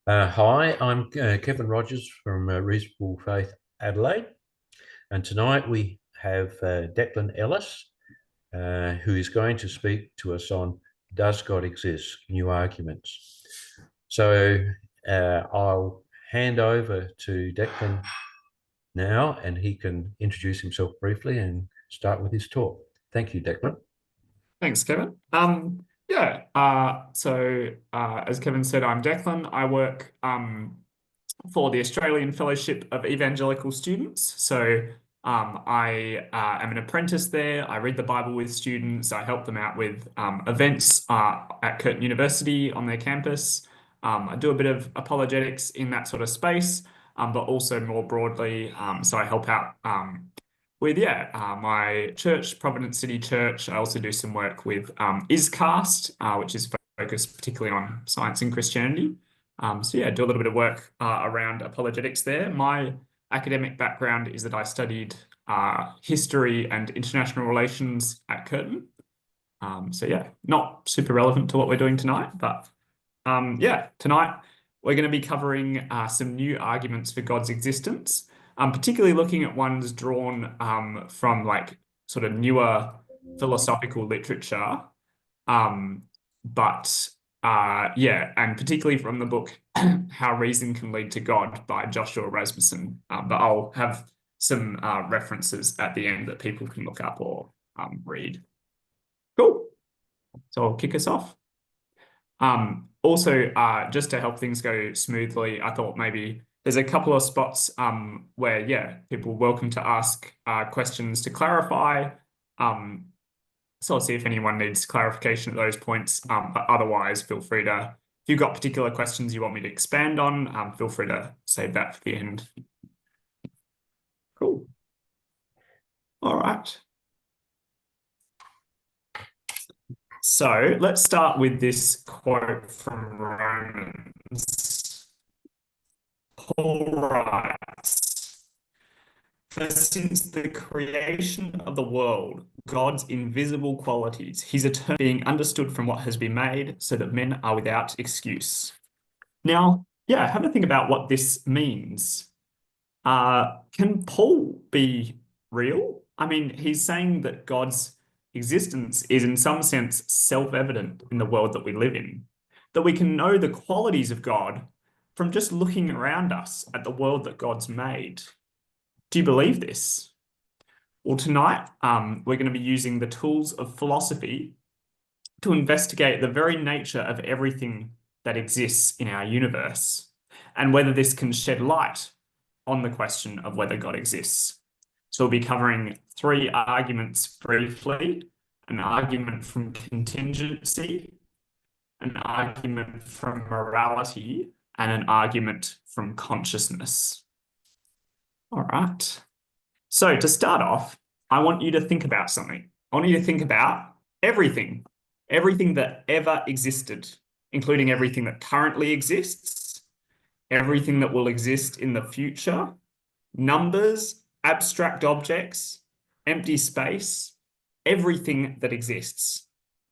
Hi, I'm Kevin Rogers from Reasonable Faith Adelaide, and tonight we have Declan Ellis, who is going to speak to us on Does God Exist? New Arguments. So I'll hand over to Declan now, and he can introduce himself briefly and start with his talk. Thank you, Declan. Thanks, Kevin. As Kevin said, I'm Declan. I work for the Australian Fellowship of Evangelical Students. I am an apprentice there. I read the Bible with students. I help them out with events at Curtin University on their campus. I do a bit of apologetics in that sort of space, but also more broadly. So I help out with my church, Providence City Church. I also do some work with ISCAST, which is focused particularly on science and Christianity. Do a little bit of work around apologetics there. My academic background is that I studied history and international relations at Curtin. Not super relevant to what we're doing tonight, but tonight we're going to be covering some new arguments for God's existence. Particularly looking at ones drawn from like sort of newer philosophical literature. And particularly from the book How Reason Can Lead to God by Joshua Rasmussen. But I'll have some references at the end that people can look up or read. Cool. So I'll kick us off. Just to help things go smoothly, I thought maybe there's a couple of spots where, people are welcome to ask questions to clarify. So I'll see if anyone needs clarification at those points. But otherwise, feel free to, if you've got particular questions you want me to expand on, feel free to save that for the end. Cool. All right. So let's start with this quote from Romans. Paul writes, "For since the creation of the world, God's invisible qualities, his eternal being understood from what has been made, so that men are without excuse." Now, have a think about what this means. Can Paul be real? I mean, he's saying that God's existence is in some sense self-evident in the world that we live in, that we can know the qualities of God from just looking around us at the world that God's made. Do you believe this? Well, tonight, we're going to be using the tools of philosophy to investigate the very nature of everything that exists in our universe and whether this can shed light on the question of whether God exists. So we'll be covering three arguments briefly: an argument from contingency, an argument from morality, and an argument from consciousness. All right. So to start off, I want you to think about something. I want you to think about everything that ever existed, including everything that currently exists, everything that will exist in the future, numbers, abstract objects, empty space, everything that exists.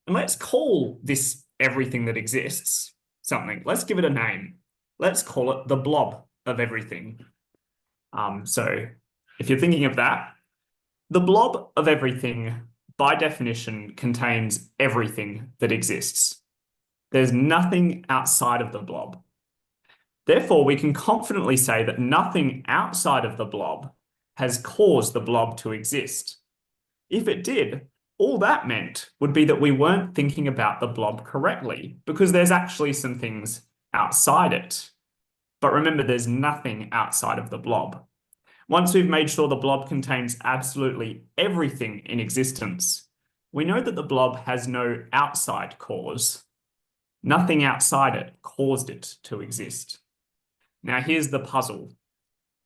And let's call this everything that exists something. Let's give it a name. Let's call it the blob of everything. So if you're thinking of that, the blob of everything, by definition, contains everything that exists. There's nothing outside of the blob. Therefore, we can confidently say that nothing outside of the blob has caused the blob to exist. If it did, all that meant would be that we weren't thinking about the blob correctly, because there's actually some things outside it. But remember, there's nothing outside of the blob. Once we've made sure the blob contains absolutely everything in existence, we know that the blob has no outside cause. Nothing outside it caused it to exist. Now, here's the puzzle.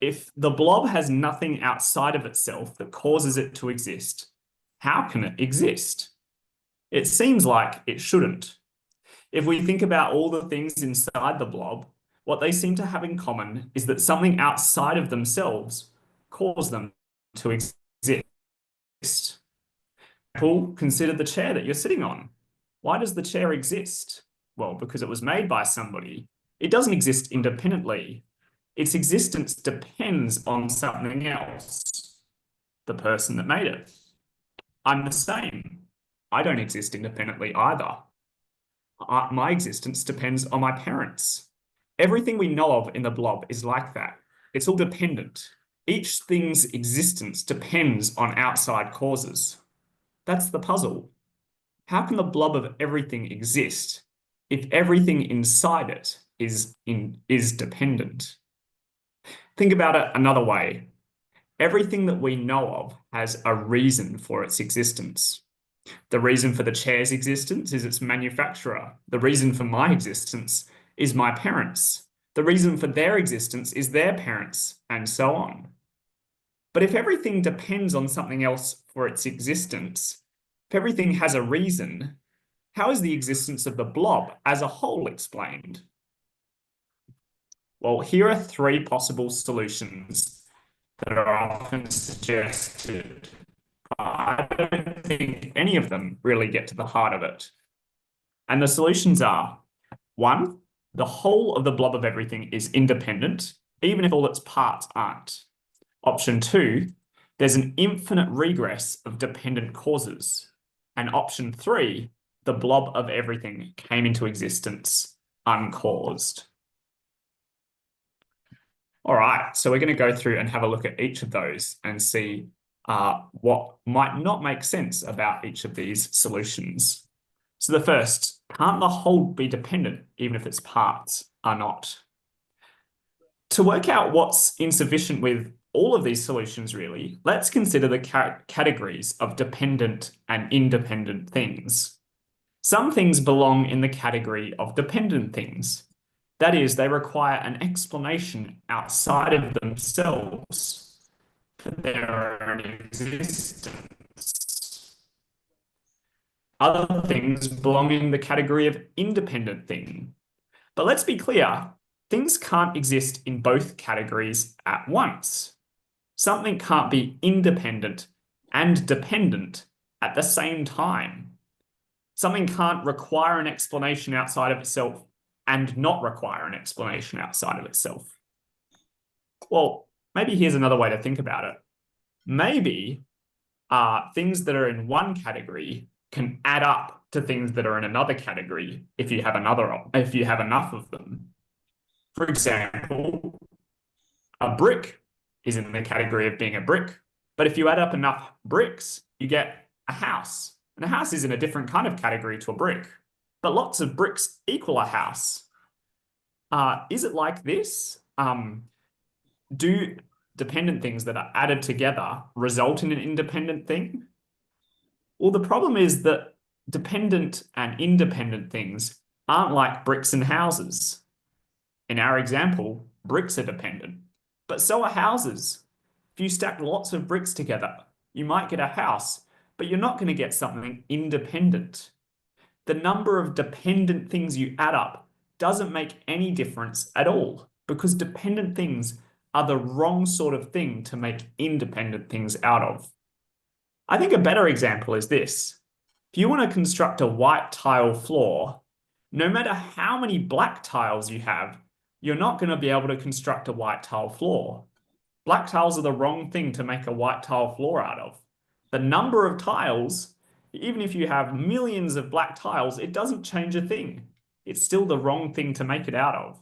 If the blob has nothing outside of itself that causes it to exist, how can it exist? It seems like it shouldn't. If we think about all the things inside the blob, what they seem to have in common is that something outside of themselves caused them to exist. Paul, consider the chair that you're sitting on. Why does the chair exist? Well, because it was made by somebody. It doesn't exist independently. Its existence depends on something else, the person that made it. I'm the same. I don't exist independently either. My existence depends on my parents. Everything we know of in the blob is like that. It's all dependent. Each thing's existence depends on outside causes. That's the puzzle. How can the blob of everything exist if everything inside it is dependent? Think about it another way. Everything that we know of has a reason for its existence. The reason for the chair's existence is its manufacturer. The reason for my existence is my parents. The reason for their existence is their parents, and so on. But if everything depends on something else for its existence, if everything has a reason, how is the existence of the blob as a whole explained? Well, here are three possible solutions that are often suggested. I don't think any of them really get to the heart of it. And the solutions are, 1, the whole of the blob of everything is independent, even if all its parts aren't. Option 2, there's an infinite regress of dependent causes. And option 3, the blob of everything came into existence uncaused. All right, so we're going to go through and have a look at each of those and see what might not make sense about each of these solutions. So the first, can't the whole be dependent even if its parts are not? To work out what's insufficient with all of these solutions really, let's consider the categories of dependent and independent things. Some things belong in the category of dependent things. That is, they require an explanation outside of themselves for their own existence. Other things belong in the category of independent thing. But let's be clear, things can't exist in both categories at once. Something can't be independent and dependent at the same time. Something can't require an explanation outside of itself and not require an explanation outside of itself. Well, maybe here's another way to think about it. Maybe things that are in one category can add up to things that are in another category if you have enough of them. For example, a brick is in the category of being a brick, but if you add up enough bricks, you get a house. And a house is in a different kind of category to a brick, but lots of bricks equal a house. Is it like this? Do dependent things that are added together result in an independent thing? Well, the problem is that dependent and independent things aren't like bricks and houses. In our example, bricks are dependent, but so are houses. If you stack lots of bricks together, you might get a house, but you're not going to get something independent. The number of dependent things you add up doesn't make any difference at all, because dependent things are the wrong sort of thing to make independent things out of. I think a better example is this. If you want to construct a white tile floor, no matter how many black tiles you have, you're not going to be able to construct a white tile floor. Black tiles are the wrong thing to make a white tile floor out of. The number of tiles, even if you have millions of black tiles, it doesn't change a thing. It's still the wrong thing to make it out of.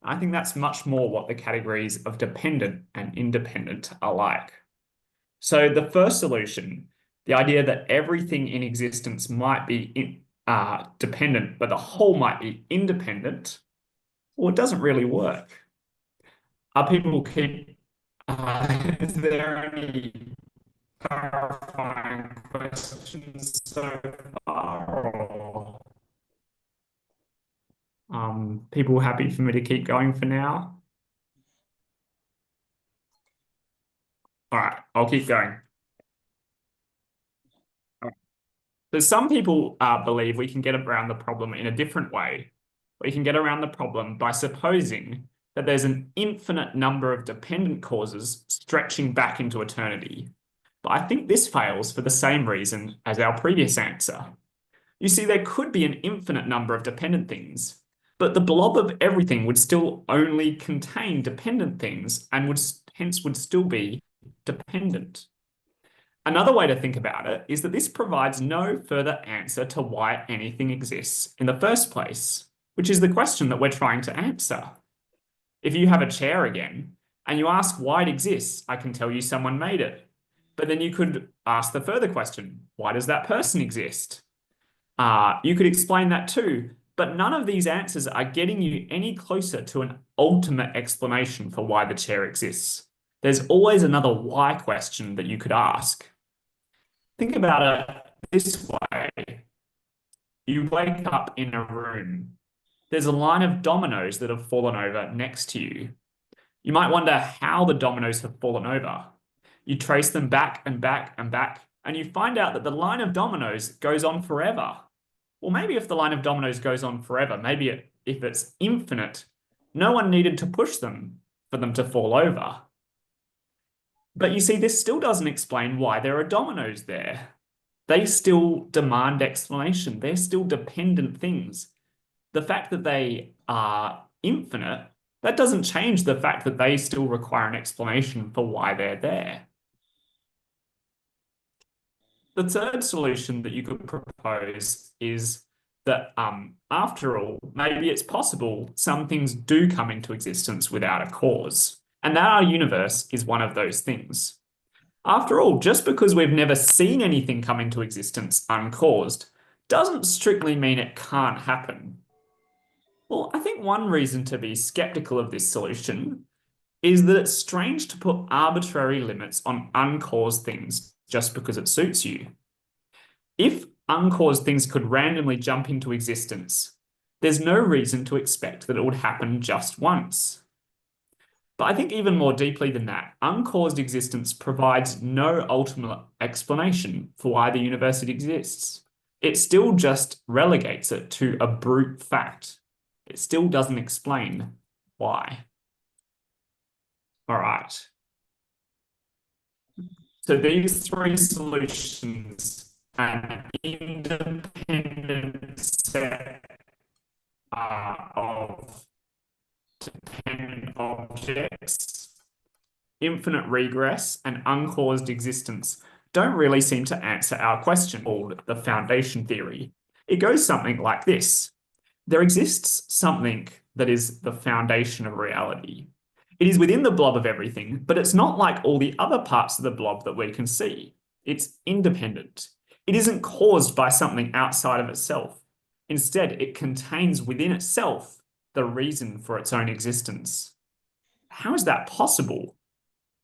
I think that's much more what the categories of dependent and independent are like. So the first solution, the idea that everything in existence might be dependent, but the whole might be independent, well, it doesn't really work. Is there any clarifying questions so far? Or, people happy for me to keep going for now? All right, I'll keep going. So some people believe we can get around the problem in a different way. We can get around the problem by supposing that there's an infinite number of dependent causes stretching back into eternity. But I think this fails for the same reason as our previous answer. You see, there could be an infinite number of dependent things, but the blob of everything would still only contain dependent things and hence would still be dependent. Another way to think about it is that this provides no further answer to why anything exists in the first place, which is the question that we're trying to answer. If you have a chair again and you ask why it exists, I can tell you someone made it. But then you could ask the further question, why does that person exist? You could explain that too, but none of these answers are getting you any closer to an ultimate explanation for why the chair exists. There's always another why question that you could ask. Think about it this way. You wake up in a room. There's a line of dominoes that have fallen over next to you. You might wonder how the dominoes have fallen over. You trace them back and back and back, and you find out that the line of dominoes goes on forever. Well, maybe if the line of dominoes goes on forever, maybe if it's infinite, no one needed to push them for them to fall over. But you see, this still doesn't explain why there are dominoes there. They still demand explanation. They're still dependent things. The fact that they are infinite, that doesn't change the fact that they still require an explanation for why they're there. The third solution that you could propose is that, after all, maybe it's possible some things do come into existence without a cause, and that our universe is one of those things. After all, just because we've never seen anything come into existence uncaused doesn't strictly mean it can't happen. Well, I think one reason to be skeptical of this solution is that it's strange to put arbitrary limits on uncaused things just because it suits you. If uncaused things could randomly jump into existence, there's no reason to expect that it would happen just once. But I think even more deeply than that, uncaused existence provides no ultimate explanation for why the universe exists. It still just relegates it to a brute fact. It still doesn't explain why. All right. So these three solutions, an independent set of dependent objects, infinite regress, and uncaused existence, don't really seem to answer our question called the foundation theory. It goes something like this. There exists something that is the foundation of reality. It is within the blob of everything, but it's not like all the other parts of the blob that we can see. It's independent. It isn't caused by something outside of itself. Instead, it contains within itself the reason for its own existence. How is that possible?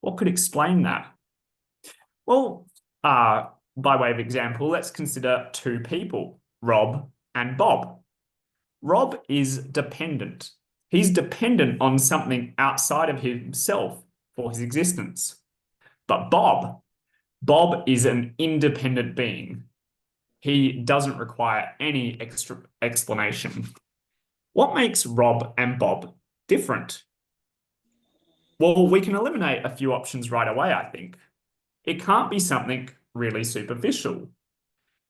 What could explain that? Well, by way of example, let's consider two people, Rob and Bob. Rob is dependent. He's dependent on something outside of himself for his existence. But Bob is an independent being. He doesn't require any extra explanation. What makes Rob and Bob different? Well, we can eliminate a few options right away, I think. It can't be something really superficial.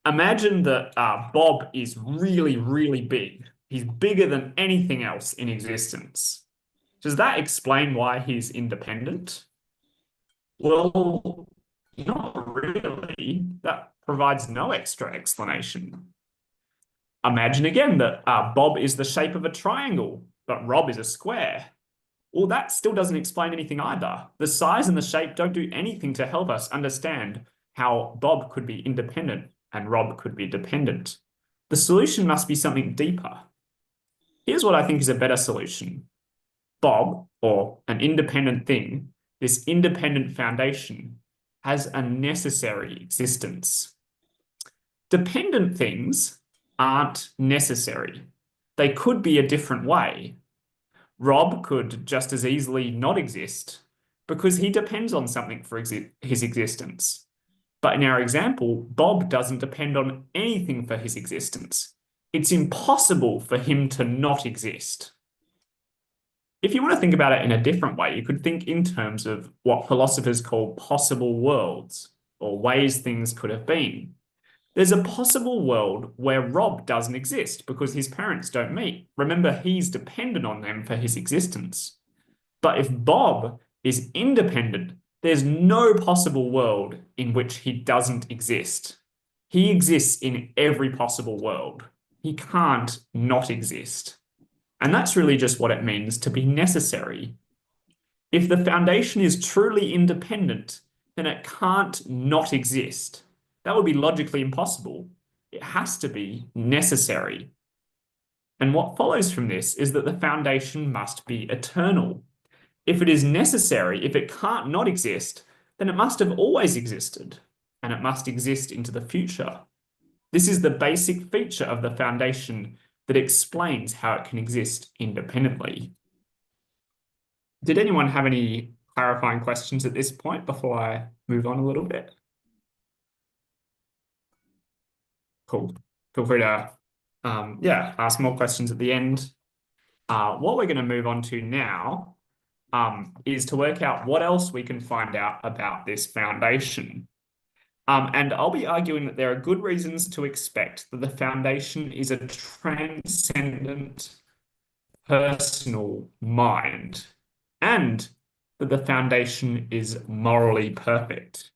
Imagine that Bob is really, really big. He's bigger than anything else in existence. Does that explain why he's independent? Well, not really. That provides no extra explanation. Imagine again that Bob is the shape of a triangle, but Rob is a square. Well, that still doesn't explain anything either. The size and the shape don't do anything to help us understand how Bob could be independent and Rob could be dependent. The solution must be something deeper. Here's what I think is a better solution. Bob, or an independent thing, this independent foundation, has a necessary existence. Dependent things aren't necessary. They could be a different way. Rob could just as easily not exist because he depends on something for his existence. But in our example, Bob doesn't depend on anything for his existence. It's impossible for him to not exist. If you want to think about it in a different way, you could think in terms of what philosophers call possible worlds, or ways things could have been. There's a possible world where Rob doesn't exist because his parents don't meet. Remember, he's dependent on them for his existence. But if Bob is independent, there's no possible world in which he doesn't exist. He exists in every possible world. He can't not exist. And that's really just what it means to be necessary. If the foundation is truly independent, then it can't not exist. That would be logically impossible. It has to be necessary. And what follows from this is that the foundation must be eternal. If it is necessary, if it can't not exist, then it must have always existed, and it must exist into the future. This is the basic feature of the foundation that explains how it can exist independently. Did anyone have any clarifying questions at this point before I move on a little bit? Cool. Feel free to ask more questions at the end. What we're going to move on to now is to work out what else we can find out about this foundation. And I'll be arguing that there are good reasons to expect that the foundation is a transcendent personal mind, and that the foundation is morally perfect.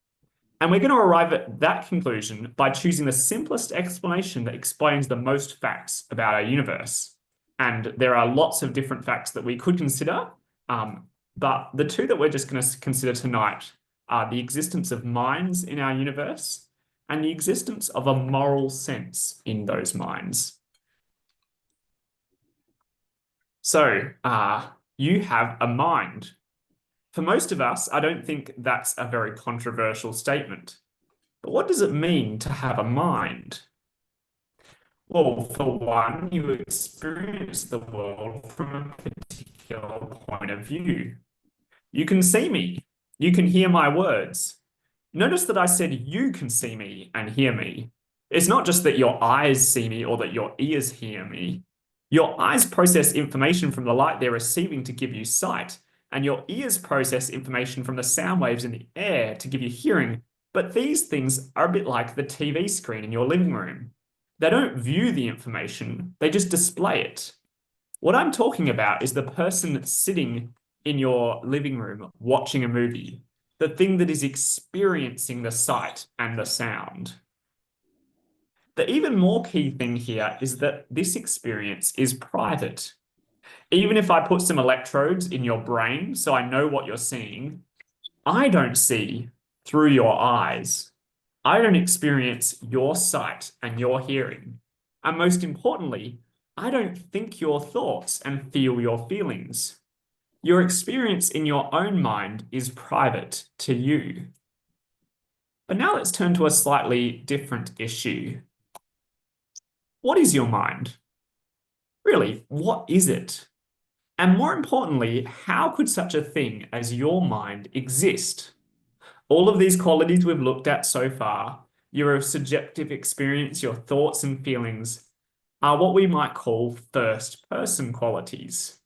And we're going to arrive at that conclusion by choosing the simplest explanation that explains the most facts about our universe. And there are lots of different facts that we could consider, but the two that we're just going to consider tonight are the existence of minds in our universe and the existence of a moral sense in those minds. So, you have a mind. For most of us, I don't think that's a very controversial statement. But what does it mean to have a mind? Well, for one, you experience the world from a particular point of view. You can see me. You can hear my words. Notice that I said you can see me and hear me. It's not just that your eyes see me or that your ears hear me. Your eyes process information from the light they're receiving to give you sight, and your ears process information from the sound waves in the air to give you hearing. But these things are a bit like the TV screen in your living room. They don't view the information, they just display it. What I'm talking about is the person sitting in your living room watching a movie, the thing that is experiencing the sight and the sound. The even more key thing here is that this experience is private. Even if I put some electrodes in your brain so I know what you're seeing, I don't see through your eyes. I don't experience your sight and your hearing. And most importantly, I don't think your thoughts and feel your feelings. Your experience in your own mind is private to you. But now let's turn to a slightly different issue. What is your mind? Really, what is it? And more importantly, how could such a thing as your mind exist? All of these qualities we've looked at so far, your subjective experience, your thoughts and feelings, are what we might call first-person qualities.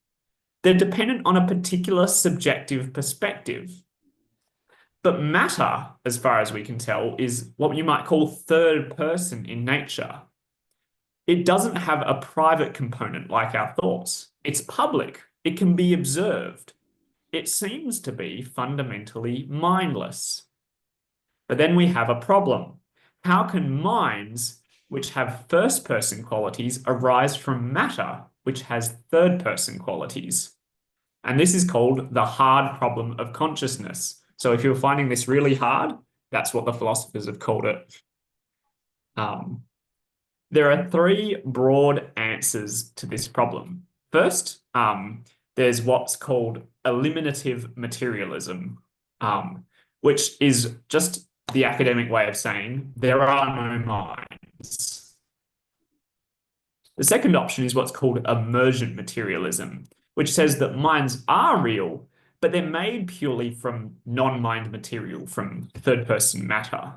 They're dependent on a particular subjective perspective. But matter, as far as we can tell, is what you might call third person in nature. It doesn't have a private component like our thoughts. It's public. It can be observed. It seems to be fundamentally mindless. But then we have a problem. How can minds, which have first-person qualities, arise from matter, which has third-person qualities? And this is called the hard problem of consciousness. So if you're finding this really hard, that's what the philosophers have called it. There are three broad answers to this problem. First, there's what's called eliminative materialism, which is just the academic way of saying there are no minds. The second option is what's called emergent materialism, which says that minds are real, but they're made purely from non-mind material, from third-person matter.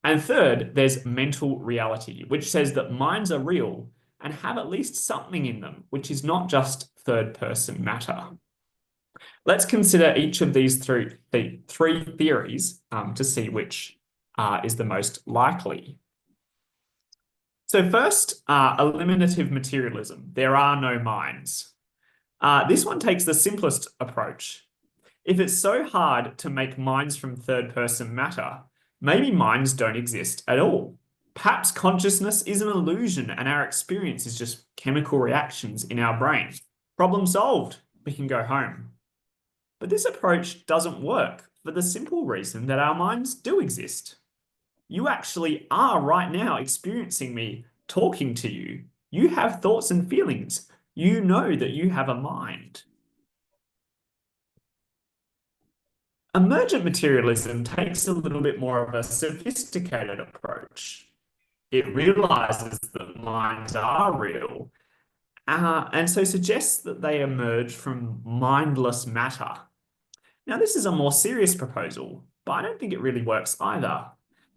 And third, there's mental reality, which says that minds are real and have at least something in them, which is not just third-person matter. Let's consider each of these three theories to see which is the most likely. So first, eliminative materialism. There are no minds. This one takes the simplest approach. If it's so hard to make minds from third-person matter, maybe minds don't exist at all. Perhaps consciousness is an illusion and our experience is just chemical reactions in our brain. Problem solved. We can go home. But this approach doesn't work for the simple reason that our minds do exist. You actually are right now experiencing me talking to you. You have thoughts and feelings. You know that you have a mind. Emergent materialism takes a little bit more of a sophisticated approach. It realizes that minds are real, and so suggests that they emerge from mindless matter. Now, this is a more serious proposal, but I don't think it really works either.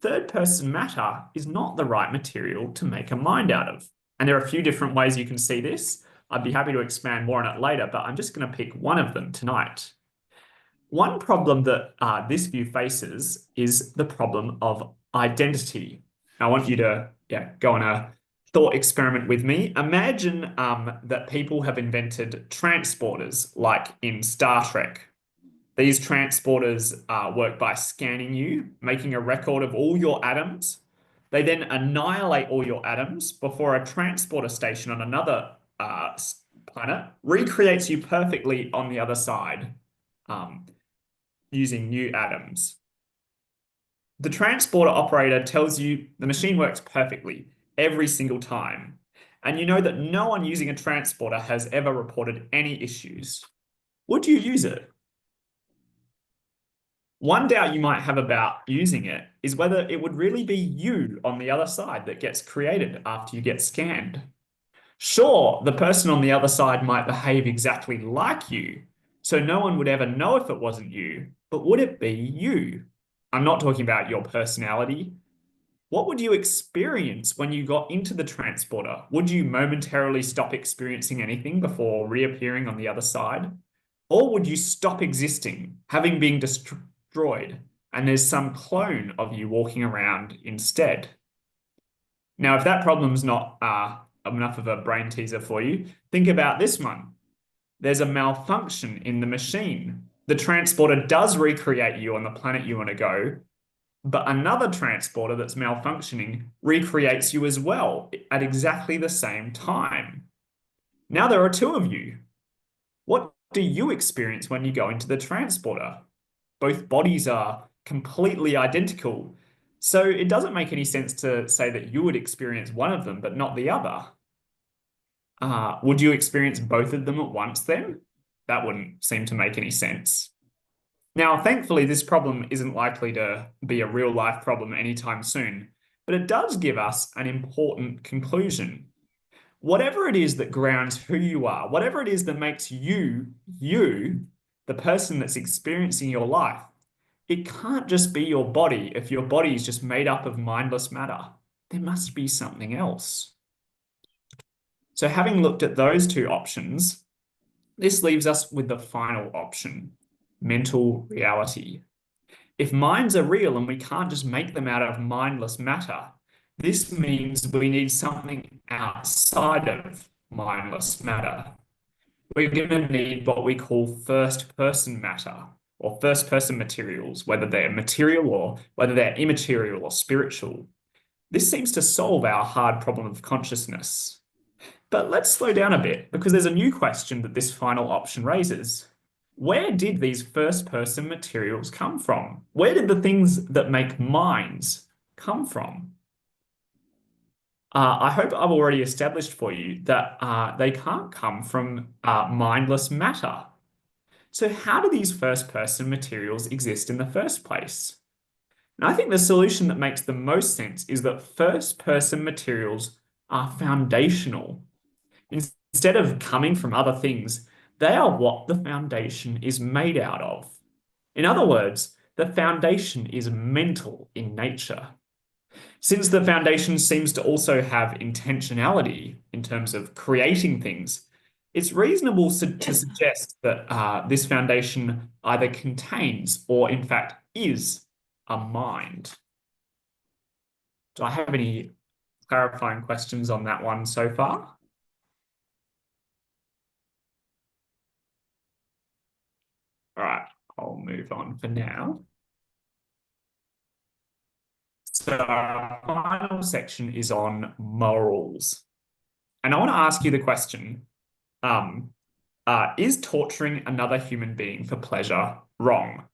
Third-person matter is not the right material to make a mind out of. And there are a few different ways you can see this. I'd be happy to expand more on it later, but I'm just going to pick one of them tonight. One problem that this view faces is the problem of identity. I want you to go on a thought experiment with me. Imagine that people have invented transporters like in Star Trek. These transporters work by scanning you, making a record of all your atoms. They then annihilate all your atoms before a transporter station on another planet recreates you perfectly on the other side using new atoms. The transporter operator tells you the machine works perfectly every single time. And you know that no one using a transporter has ever reported any issues. Would you use it? One doubt you might have about using it is whether it would really be you on the other side that gets created after you get scanned. Sure, the person on the other side might behave exactly like you, so no one would ever know if it wasn't you, but would it be you? I'm not talking about your personality. What would you experience when you got into the transporter? Would you momentarily stop experiencing anything before reappearing on the other side? Or would you stop existing, having been destroyed, and there's some clone of you walking around instead? Now, if that problem's not enough of a brain teaser for you, think about this one. There's a malfunction in the machine. The transporter does recreate you on the planet you want to go, but another transporter that's malfunctioning recreates you as well at exactly the same time. Now there are two of you. What do you experience when you go into the transporter? Both bodies are completely identical, so it doesn't make any sense to say that you would experience one of them but not the other. Would you experience both of them at once then? That wouldn't seem to make any sense. Now, thankfully, this problem isn't likely to be a real-life problem anytime soon, but it does give us an important conclusion. Whatever it is that grounds who you are, whatever it is that makes you, the person that's experiencing your life, it can't just be your body if your body is just made up of mindless matter. There must be something else. So having looked at those two options, this leaves us with the final option, mental reality. If minds are real and we can't just make them out of mindless matter, this means we need something outside of mindless matter. We're going to need what we call first-person matter or first-person materials, whether they're material or whether they're immaterial or spiritual. This seems to solve our hard problem of consciousness. But let's slow down a bit because there's a new question that this final option raises. Where did these first-person materials come from? Where did the things that make minds come from? I hope I've already established for you that they can't come from mindless matter. So how do these first-person materials exist in the first place? And I think the solution that makes the most sense is that first-person materials are foundational. Instead of coming from other things, they are what the foundation is made out of. In other words, the foundation is mental in nature. Since the foundation seems to also have intentionality in terms of creating things, it's reasonable to suggest that this foundation either contains or in fact is a mind. Do I have any clarifying questions on that one so far? All right, I'll move on for now. So our final section is on morals. And I want to ask you the question, is torturing another human being for pleasure wrong?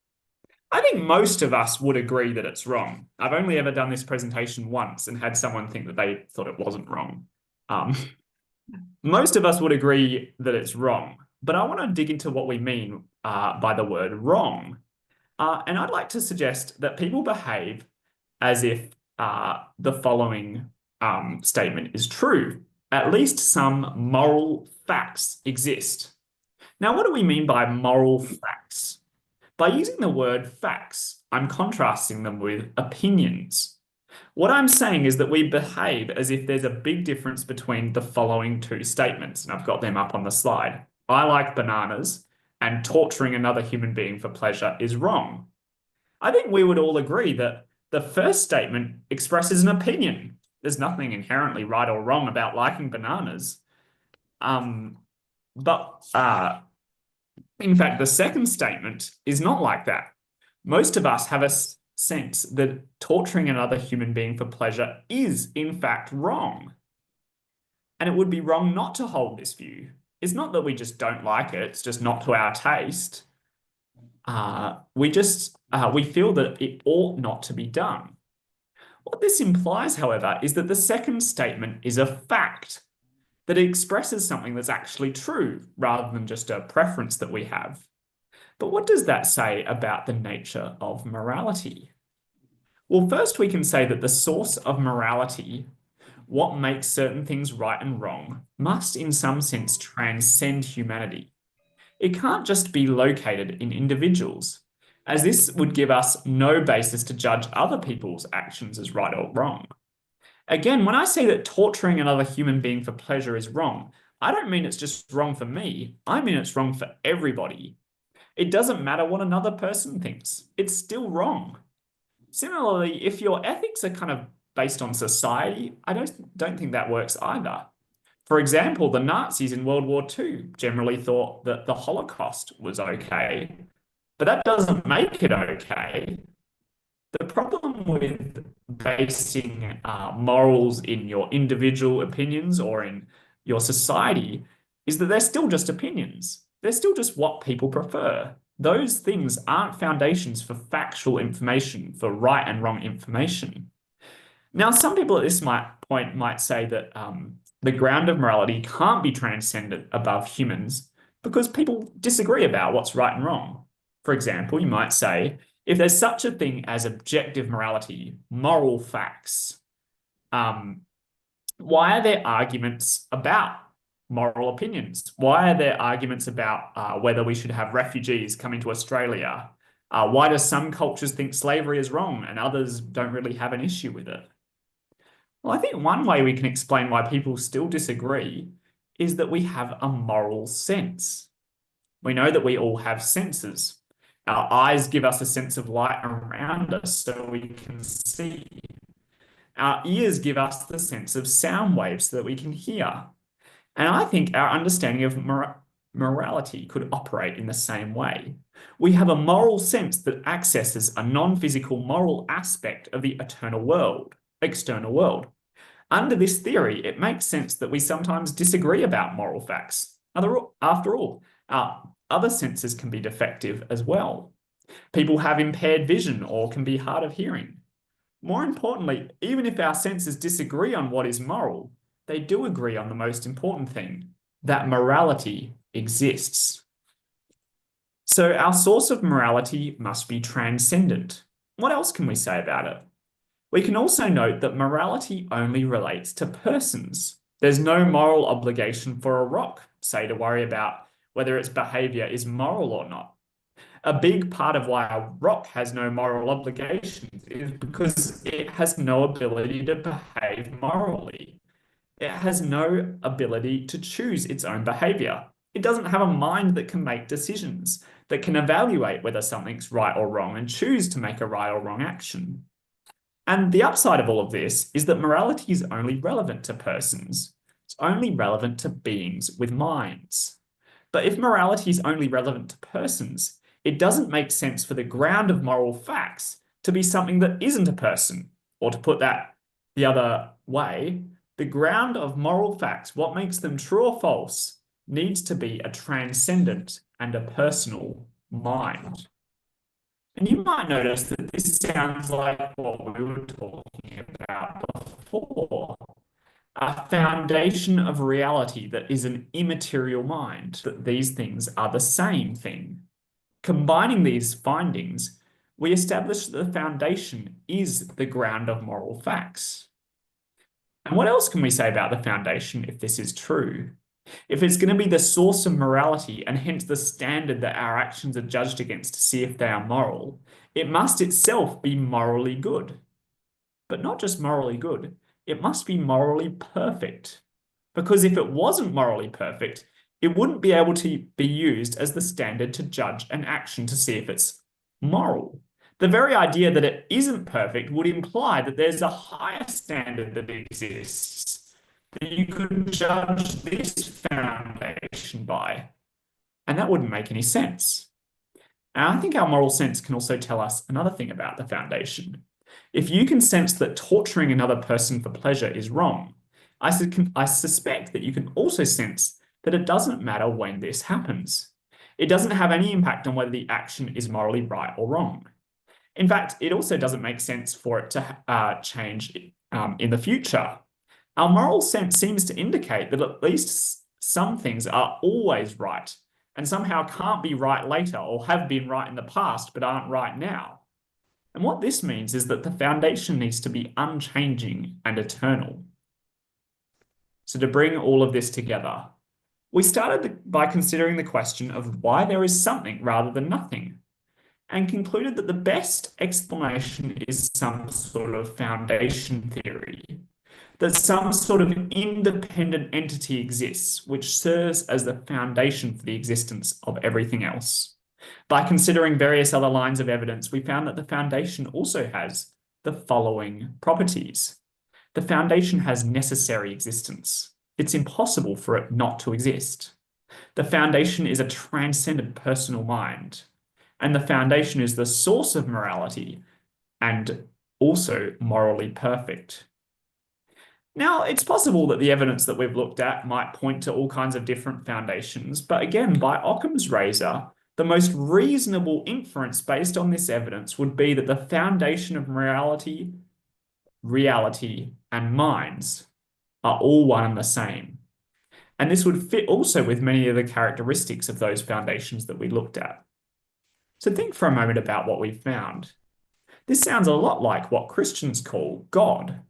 I think most of us would agree that it's wrong. I've only ever done this presentation once and had someone think that they thought it wasn't wrong. Most of us would agree that it's wrong, but I want to dig into what we mean by the word wrong. And I'd like to suggest that people behave as if the following statement is true. At least some moral facts exist. Now, what do we mean by moral facts? By using the word facts, I'm contrasting them with opinions. What I'm saying is that we behave as if there's a big difference between the following two statements, and I've got them up on the slide. I like bananas, and torturing another human being for pleasure is wrong. I think we would all agree that the first statement expresses an opinion. There's nothing inherently right or wrong about liking bananas. But in fact, the second statement is not like that. Most of us have a sense that torturing another human being for pleasure is, in fact, wrong. And it would be wrong not to hold this view. It's not that we just don't like it, it's just not to our taste. We feel that it ought not to be done. What this implies, however, is that the second statement is a fact, that it expresses something that's actually true rather than just a preference that we have. But what does that say about the nature of morality? Well, first we can say that the source of morality, what makes certain things right and wrong, must in some sense transcend humanity. It can't just be located in individuals, as this would give us no basis to judge other people's actions as right or wrong. Again, when I say that torturing another human being for pleasure is wrong, I don't mean it's just wrong for me. I mean it's wrong for everybody. It doesn't matter what another person thinks. It's still wrong. Similarly, if your ethics are kind of based on society, I don't think that works either. For example, the Nazis in World War II generally thought that the Holocaust was okay, but that doesn't make it okay. The problem with basing morals in your individual opinions or in your society is that they're still just opinions. They're still just what people prefer. Those things aren't foundations for factual information, for right and wrong information. Now, some people at this point might say that the ground of morality can't be transcended above humans because people disagree about what's right and wrong. For example, you might say, if there's such a thing as objective morality, moral facts, why are there arguments about moral opinions? Why are there arguments about whether we should have refugees coming to Australia? Why do some cultures think slavery is wrong and others don't really have an issue with it? Well, I think one way we can explain why people still disagree is that we have a moral sense. We know that we all have senses. Our eyes give us a sense of light around us so we can see. Our ears give us the sense of sound waves so that we can hear. And I think our understanding of morality could operate in the same way. We have a moral sense that accesses a non-physical moral aspect of the external world. Under this theory, it makes sense that we sometimes disagree about moral facts. After all, other senses can be defective as well. People have impaired vision or can be hard of hearing. More importantly, even if our senses disagree on what is moral, they do agree on the most important thing, that morality exists. So our source of morality must be transcendent. What else can we say about it? We can also note that morality only relates to persons. There's no moral obligation for a rock, say, to worry about whether its behavior is moral or not. A big part of why a rock has no moral obligations is because it has no ability to behave morally. It has no ability to choose its own behavior. It doesn't have a mind that can make decisions, that can evaluate whether something's right or wrong and choose to make a right or wrong action. And the upside of all of this is that morality is only relevant to persons. It's only relevant to beings with minds. But if morality is only relevant to persons, it doesn't make sense for the ground of moral facts to be something that isn't a person. Or to put that the other way, the ground of moral facts, what makes them true or false, needs to be a transcendent and a personal mind. And you might notice that this sounds like what we were talking about before. A foundation of reality that is an immaterial mind, that these things are the same thing. Combining these findings, we establish that the foundation is the ground of moral facts. And what else can we say about the foundation if this is true? If it's going to be the source of morality and hence the standard that our actions are judged against to see if they are moral, it must itself be morally good. But not just morally good, it must be morally perfect. Because if it wasn't morally perfect, it wouldn't be able to be used as the standard to judge an action to see if it's moral. The very idea that it isn't perfect would imply that there's a higher standard that exists that you could judge this foundation by. And that wouldn't make any sense. And I think our moral sense can also tell us another thing about the foundation. If you can sense that torturing another person for pleasure is wrong, I suspect that you can also sense that it doesn't matter when this happens. It doesn't have any impact on whether the action is morally right or wrong. In fact, it also doesn't make sense for it to change in the future. Our moral sense seems to indicate that at least some things are always right and somehow can't be right later or have been right in the past but aren't right now. And what this means is that the foundation needs to be unchanging and eternal. So to bring all of this together, we started by considering the question of why there is something rather than nothing, and concluded that the best explanation is some sort of foundation theory, that some sort of independent entity exists which serves as the foundation for the existence of everything else. By considering various other lines of evidence, we found that the foundation also has the following properties. The foundation has necessary existence. It's impossible for it not to exist. The foundation is a transcendent personal mind. And the foundation is the source of morality and also morally perfect. Now, it's possible that the evidence that we've looked at might point to all kinds of different foundations, but again, by Occam's razor, the most reasonable inference based on this evidence would be that the foundation of morality, reality, and minds are all one and the same. And this would fit also with many of the characteristics of those foundations that we looked at. So think for a moment about what we've found. This sounds a lot like what Christians call God.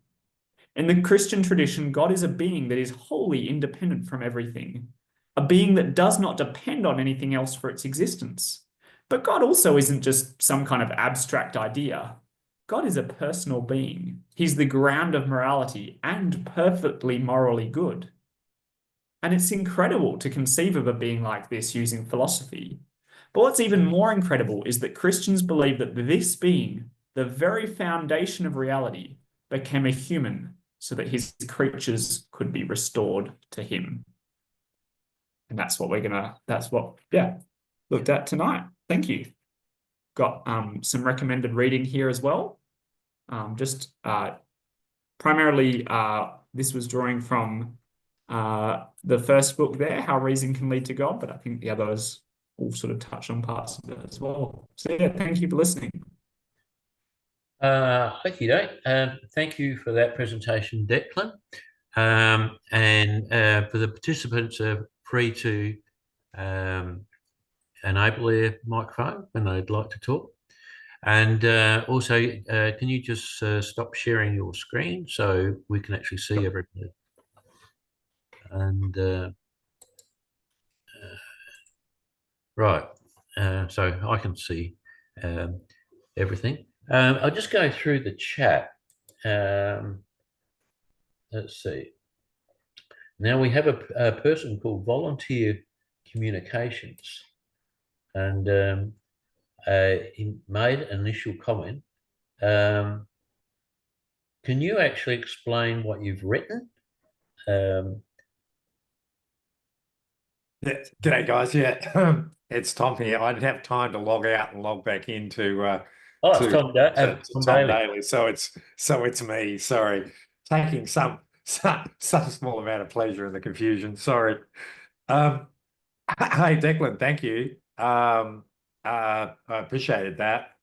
In the Christian tradition, God is a being that is wholly independent from everything, a being that does not depend on anything else for its existence. But God also isn't just some kind of abstract idea. God is a personal being. He's the ground of morality and perfectly morally good. And it's incredible to conceive of a being like this using philosophy. But what's even more incredible is that Christians believe that this being, the very foundation of reality, became a human so that his creatures could be restored to him. And that's what looked at tonight. Thank you. Got some recommended reading here as well. Primarily, this was drawing from the first book there, How Reason Can Lead to God, but I think the others all sort of touch on parts of it as well. So yeah, thank you for listening. Thank you. Thank you for that presentation, Declan. And for the participants are free to enable their microphone when they'd like to talk. And also, can you just stop sharing your screen so we can actually see everybody? And right, so I can see everything. I'll just go through the chat. Let's see. Now we have a person called Volunteer Communications, and he made an initial comment. can you actually explain what you've written? Um, G'day, guys. Yeah, it's Tom here. I didn't have time to log out and log back into oh, it's to, to Tom Tom Daly. Daly. So it's me. Sorry, taking some small amount of pleasure in the confusion. Sorry. Um, hey, Declan, thank you. I appreciated that.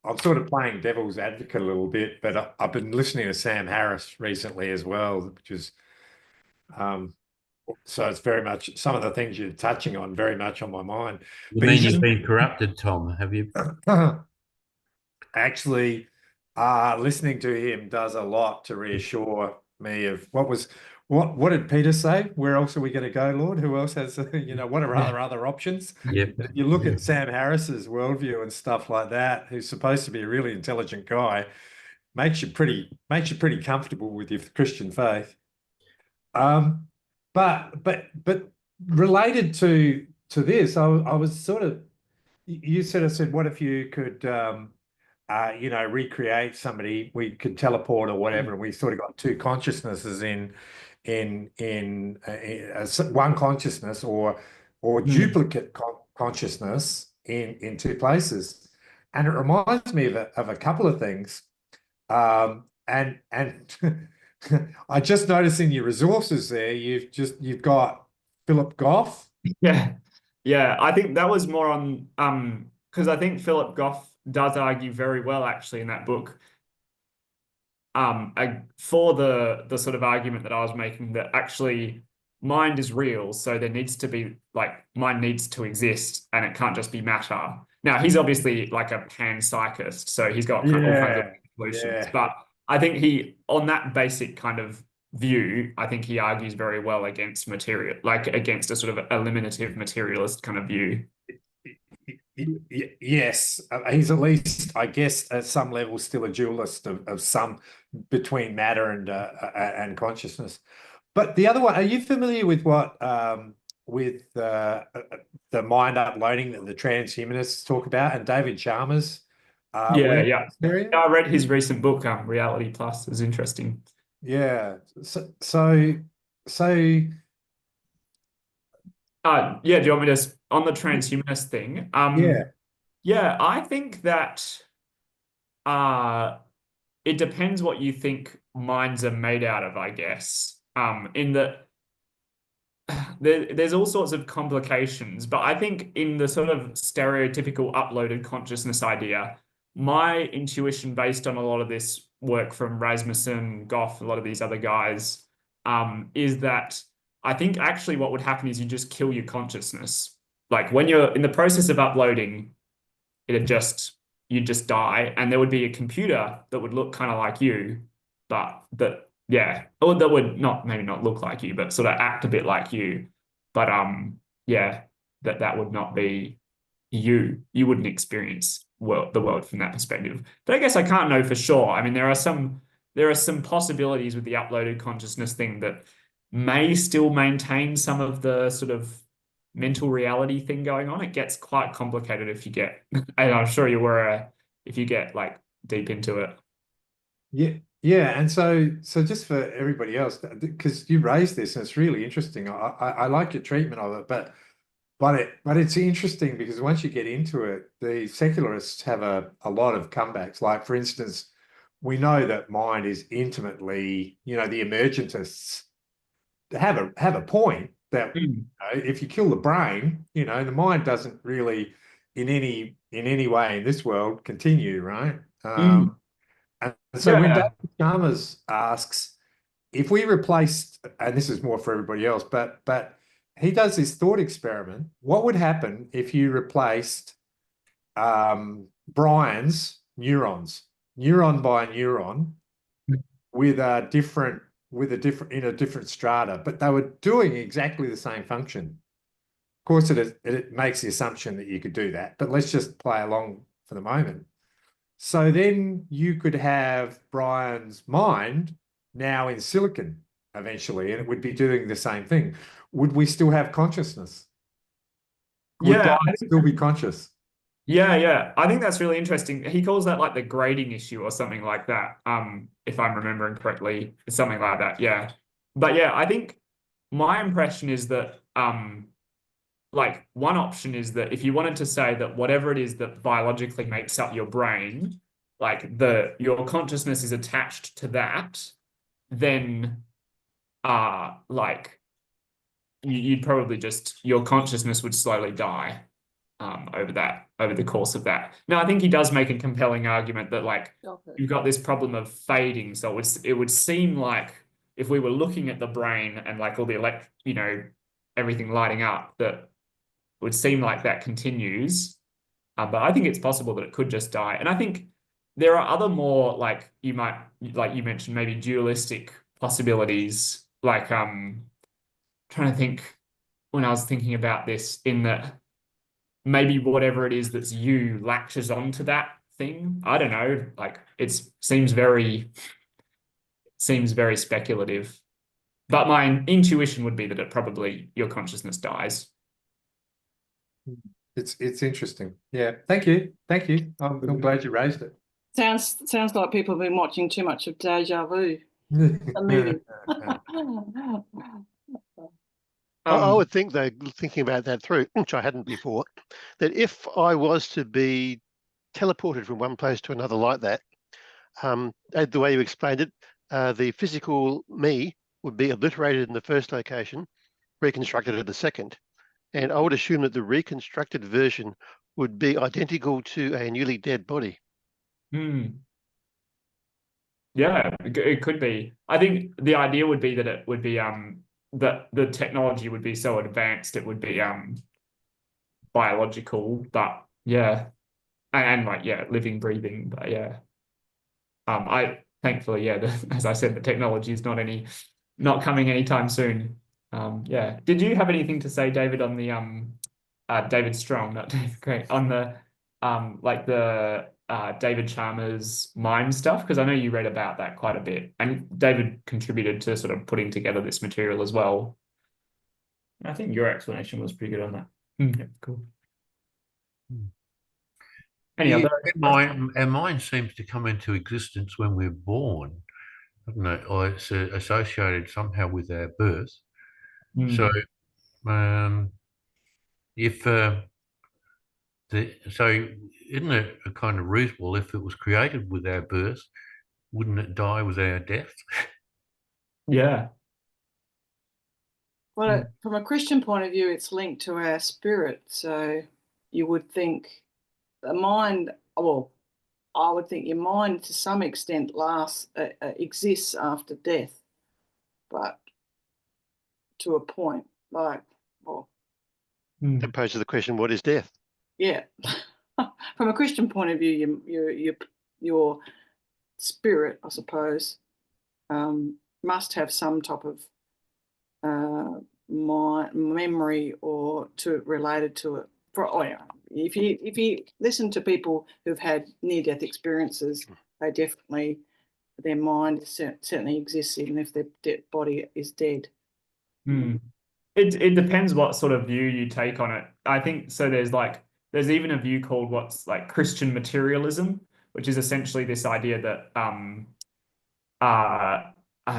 I'm sort of playing devil's advocate a little bit, but I've been listening to Sam Harris recently as well, which is um, so it's very much some of the things you're touching on very much on my mind. You But you mean just you've been corrupted, Tom? Have you? actually listening to him does a lot to reassure me of what did Peter say? Where else are we going to go, Lord? Who else has what are other options? Yep. But if you look at Sam Harris's worldview and stuff like that, who's supposed to be a really intelligent guy, makes you pretty comfortable with your Christian faith. Um, but related to this, I was sort of you sort of said, what if you could recreate somebody, we could teleport or whatever, and we sort of got two consciousnesses in one consciousness or duplicate consciousness in two places. And it reminds me of a couple of things. And I just noticed in your resources there, you've got Philip Goff. Yeah. Yeah, I think that was more on because I think Philip Goff does argue very well actually in that book for the sort of argument that I was making, that actually mind is real, so there needs to be like mind needs to exist and it can't just be matter. Now he's obviously like a panpsychist, so he's got all kinds of solutions, but I think he, on that basic kind of view, I think he argues very well against material, like against a sort of eliminative materialist kind of view. Yes, he's at least, I guess, at some level, still a dualist of some between matter and consciousness. But the other one, are you familiar with what with the mind uploading that the transhumanists talk about, and David Chalmers? Yeah. I read his recent book, Reality Plus. Is interesting. Yeah. Yeah, do you want me to, on the transhumanist thing? Yeah, I think that it depends what you think minds are made out of, I guess. In that there's all sorts of complications, but I think in the sort of stereotypical uploaded consciousness idea, my intuition based on a lot of this work from Rasmussen, Goff, a lot of these other guys, is that I think actually what would happen is you just kill your consciousness. Like when you're in the process of uploading, you just die, and there would be a computer that would look kind of like you, but or that would maybe not look like you, but sort of act a bit like you. But that would not be you. You wouldn't experience the world from that perspective. But I guess I can't know for sure. I mean, there are some possibilities with the uploaded consciousness thing that may still maintain some of the sort of mental reality thing going on. It gets quite complicated if you get, and I'm sure you were, if you get like deep into it. Yeah, and so just for everybody else, because you raised this and it's really interesting. I like your treatment of it, but it's interesting because once you get into it, the secularists have a lot of comebacks. Like for instance, we know that mind is intimately, the emergentists have a point that if you kill the brain, the mind doesn't really in any way in this world continue, right? And so when David Chalmers asks if we replaced, and this is more for everybody else, but he does this thought experiment. What would happen if you replaced Brian's neurons, neuron by neuron, with a different in a different strata, but they were doing exactly the same function? Of course, it makes the assumption that you could do that, but let's just play along for the moment. So then you could have Brian's mind now in silicon eventually, and it would be doing the same thing. Would we still have consciousness? Would Brian still be conscious? Yeah. I think that's really interesting. He calls that like the grading issue or something like that. If I'm remembering correctly, it's something like that. Yeah. But yeah, I think my impression is that like one option is that if you wanted to say that whatever it is that biologically makes up your brain, like your consciousness is attached to that, then like you'd probably just your consciousness would slowly die over the course of that. Now, I think he does make a compelling argument that like you've got this problem of fading, so it would seem like if we were looking at the brain and like all the everything lighting up, that it would seem like that continues. But I think it's possible that it could just die. And I think there are other more like you mentioned, maybe dualistic possibilities, like trying to think when I was thinking about this, in that maybe whatever it is that's you latches onto that thing. I don't know. Like it seems very speculative. But my intuition would be that it probably your consciousness dies. It's interesting. Yeah. Thank you. I'm glad you raised it. Sounds like people have been watching too much of Deja Vu, a movie. I would think, though, thinking about that through, which I hadn't before, that if I was to be teleported from one place to another like that, the way you explained it, the physical me would be obliterated in the first location, reconstructed at the second. And I would assume that the reconstructed version would be identical to a newly dead body. Yeah, it could be. I think the idea would be that it would be that the technology would be so advanced it would be biological, but yeah, and like living, breathing, but yeah. I thankfully, as I said, the technology is not coming anytime soon. Yeah. Did you have anything to say, David, on the David Strong, not David Gray, on the like the David Chalmers mind stuff? Because I know you read about that quite a bit, and David contributed to sort of putting together this material as well. I think your explanation was pretty good on that. Yeah, cool. Our mind seems to come into existence when we're born, doesn't it? Or it's associated somehow with our birth. So, so isn't it a kind of reasonable, if it was created with our birth, wouldn't it die with our death? Yeah. Well, from a Christian point of view, it's linked to our spirit. So you would think the mind, well, I would think your mind to some extent exists after death, but to a point, like, well. That poses the question, what is death? Yeah. From a Christian point of view, your spirit, I suppose, must have some type of memory or related to it. If you listen to people who've had near-death experiences, their mind certainly exists even if their body is dead. It depends what sort of view you take on it. I think so. There's even a view called what's like Christian materialism, which is essentially this idea that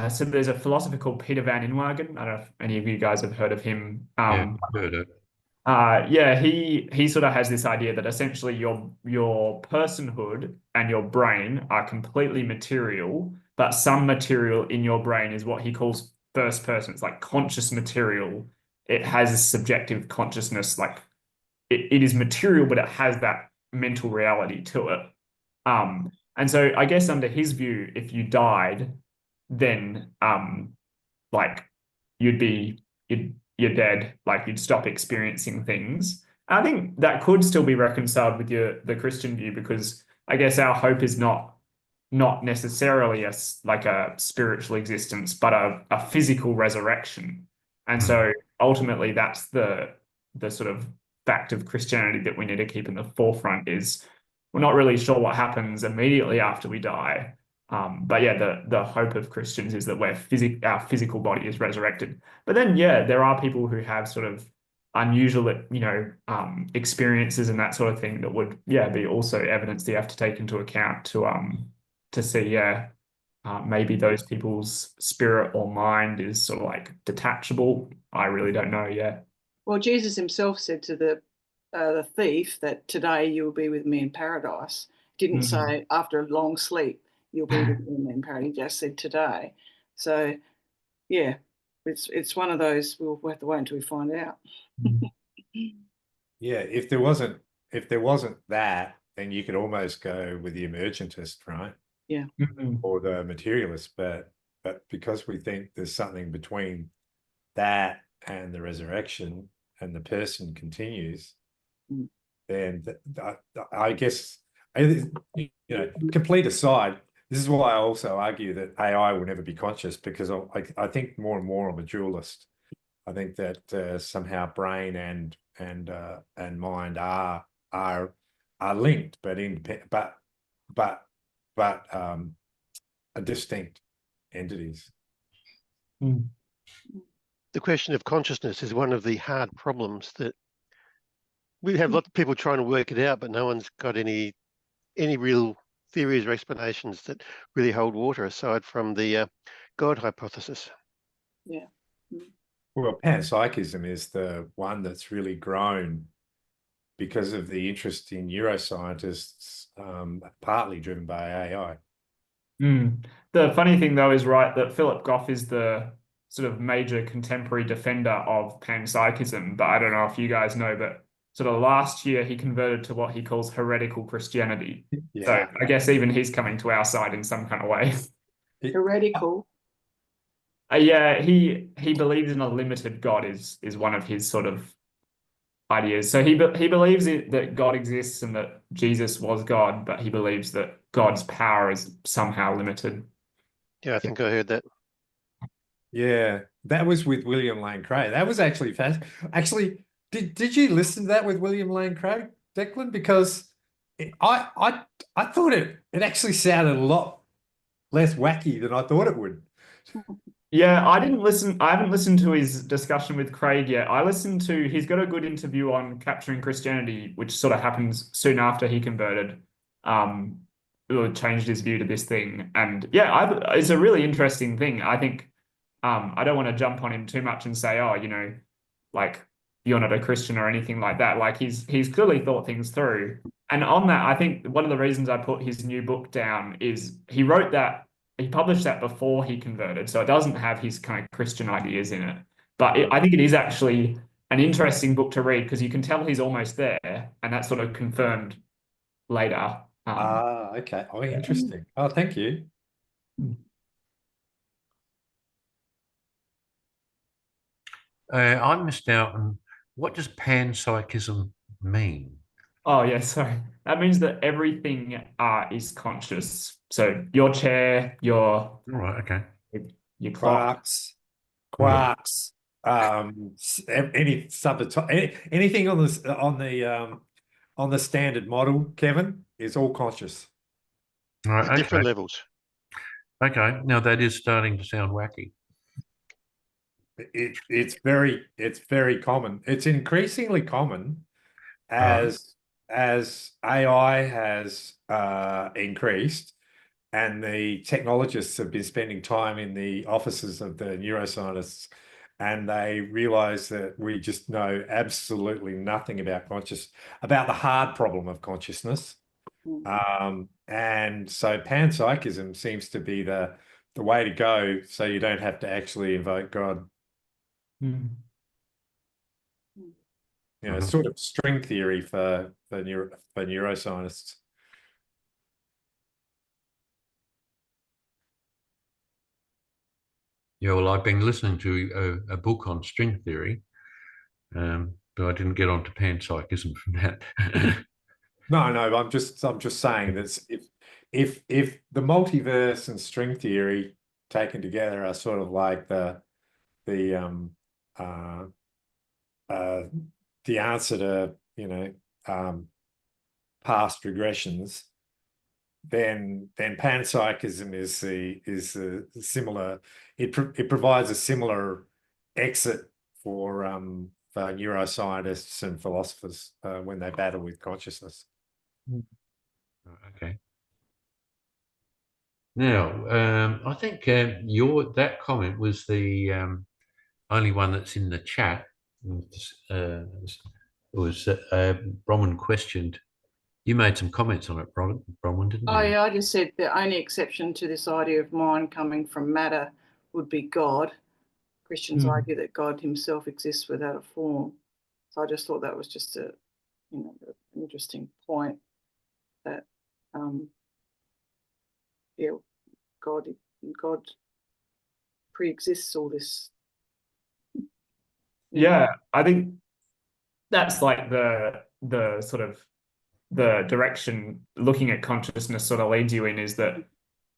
so there's a philosopher called Peter Van Inwagen. I don't know if any of you guys have heard of him. Yeah, I've heard it. He sort of has this idea that essentially your personhood and your brain are completely material, but some material in your brain is what he calls first person. It's like conscious material. It has a subjective consciousness, like it is material, but it has that mental reality to it. And so I guess under his view, if you died, then like you're dead, like you'd stop experiencing things. And I think that could still be reconciled with the Christian view, because I guess our hope is not necessarily a spiritual existence, but a physical resurrection. And so ultimately that's the sort of fact of Christianity that we need to keep in the forefront. Is we're not really sure what happens immediately after we die. But yeah, the hope of Christians is that our physical body is resurrected. But then, yeah, there are people who have sort of unusual, experiences and that sort of thing that would, be also evidence that you have to take into account to see, maybe those people's spirit or mind is sort of like detachable. I really don't know yet. Well, Jesus himself said to the thief that today you will be with me in paradise. Didn't say after a long sleep you'll be with me in paradise. He just said today. So, yeah, it's one of those we'll have to wait until we find out. Yeah, if there wasn't that, then you could almost go with the emergentist, right? Yeah. Or the materialist, but because we think there's something between that and the resurrection and the person continues, then I guess, complete aside, this is why I also argue that AI will never be conscious, because I think more and more I'm a dualist. I think that somehow brain and mind are linked, but are distinct entities. The question of consciousness is one of the hard problems that we have lots of people trying to work it out, but no one's got any real theories or explanations that really hold water aside from the God hypothesis. Yeah. Well, panpsychism is the one that's really grown because of the interest in neuroscientists, partly driven by AI. The funny thing, though, is right that Philip Goff is the sort of major contemporary defender of panpsychism, but I don't know if you guys know, but sort of last year he converted to what he calls heretical Christianity. Yeah. So I guess even he's coming to our side in some kind of way. Heretical. Yeah, he believes in a limited God is one of his sort of ideas. So he believes that God exists and that Jesus was God, but he believes that God's power is somehow limited. Yeah, I think I heard that. Yeah, that was with William Lane Craig. That was actually fast. Actually, did you listen to that with William Lane Craig, Declan? Because I thought it actually sounded a lot less wacky than I thought it would. Yeah, I haven't listened to his discussion with Craig yet. He's got a good interview on Capturing Christianity, which sort of happens soon after he converted. It changed his view to this thing. And yeah, it's a really interesting thing. I think I don't want to jump on him too much and say, oh, like you're not a Christian or anything like that. Like he's clearly thought things through. And on that, I think one of the reasons I put his new book down is he published that before he converted, so it doesn't have his kind of Christian ideas in it. But I think it is actually an interesting book to read because you can tell he's almost there, and that's sort of confirmed later. Okay. Oh, interesting. Oh, thank you. I missed out on what does panpsychism mean? Oh, yeah, sorry. That means that everything is conscious. So your chair, All right, okay. your clock. Quarks, anything on the standard model, Kevin, is all conscious. All right, okay. Different levels. Okay, now that is starting to sound wacky. It's very common. It's increasingly common as AI has increased, and the technologists have been spending time in the offices of the neuroscientists, and they realize that we just know absolutely nothing about the hard problem of consciousness. And so panpsychism seems to be the way to go, so you don't have to actually invoke God. Sort of string theory for neuroscientists. Yeah, well, I've been listening to a book on string theory, but I didn't get onto panpsychism from that. No, I'm just saying that if the multiverse and string theory taken together are sort of like the answer to past regressions, then panpsychism is similar. It provides a similar exit for neuroscientists and philosophers when they battle with consciousness. Okay. Now, I think that comment was the only one that's in the chat. It was Bronwyn questioned. You made some comments on it, Bronwyn, didn't you? Oh, yeah, I just said the only exception to this idea of mind coming from matter would be God. Christians argue that God himself exists without a form. So I just thought that was just an interesting point that, God pre-exists all this. Yeah, I think that's like the sort of the direction looking at consciousness sort of leads you in, is that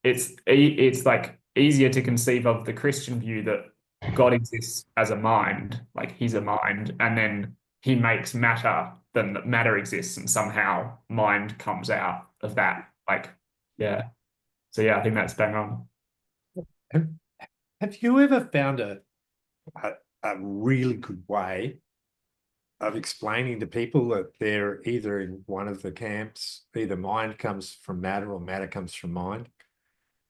it's like easier to conceive of the Christian view that God exists as a mind, like he's a mind, and then he makes matter, then matter exists, and somehow mind comes out of that. Like, yeah. So yeah, I think that's bang on. Have you ever found a really good way of explaining to people that they're either in one of the camps, either mind comes from matter or matter comes from mind?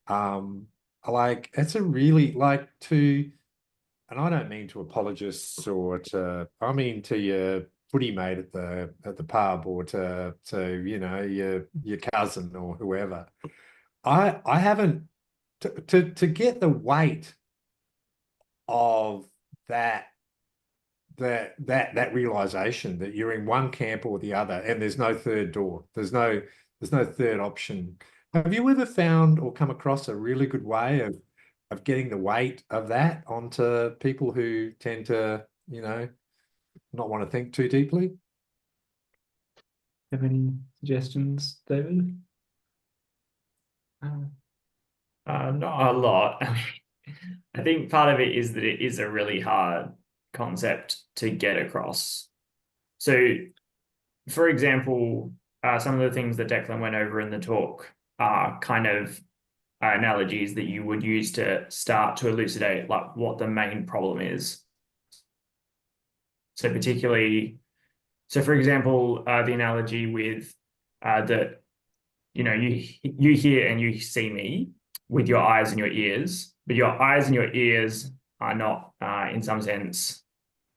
Like, it's a really, like, to, and I don't mean to apologists or to, I mean to your footy mate at the pub, or to you know, your cousin or whoever. I haven't to get the weight of that realization that you're in one camp or the other, and there's no third door, there's no third option. Have you ever found or come across a really good way of getting the weight of that onto people who tend to, you know, not want to think too deeply? Have any suggestions, David? Not a lot. I think part of it is that it is a really hard concept to get across. So, for example, some of the things that Declan went over in the talk are kind of analogies that you would use to start to elucidate like what the main problem is. So particularly, so for example, the analogy with that, you know, you hear and you see me with your eyes and your ears, but your eyes and your ears are not, in some sense,